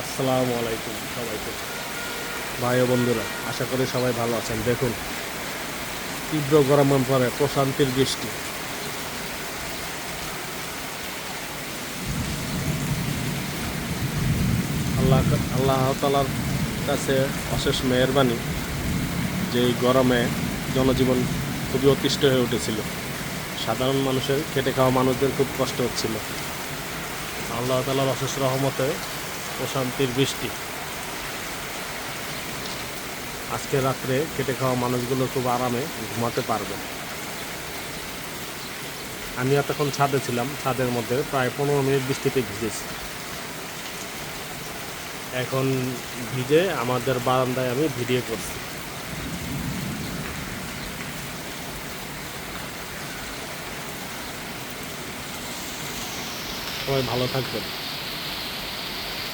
আসসালামু আলাইকুম সবাইকে, ভাই ও বন্ধুরা। আশা করি সবাই ভালো আছেন। দেখুন, তীব্র গরমের পরে প্রশান্তির বৃষ্টি। আল্লাহ আল্লাহ তাআলার কাছে অশেষ মেহেরবানি যে এই গরমে জনজীবন খুবই অতিষ্ঠ হয়ে উঠেছিল। সাধারণ মানুষের, খেটে খাওয়া মানুষদের খুব কষ্ট হচ্ছিল। আল্লাহ তাআলার অশেষ রহমতে প্রশান্তির বৃষ্টি। আজকে রাত্রে খেটে খাওয়া মানুষগুলো খুব আরামে ঘুমাতে পারবে। আমি এতক্ষণ ছাদে ছিলাম, ছাদের মধ্যে প্রায় 15 মিনিট বৃষ্টিতে ভিজেছি। এখন ভিজে আমাদের বারান্দায় আমি ভিডিও করছি। সবাই ভালো থাকবেন।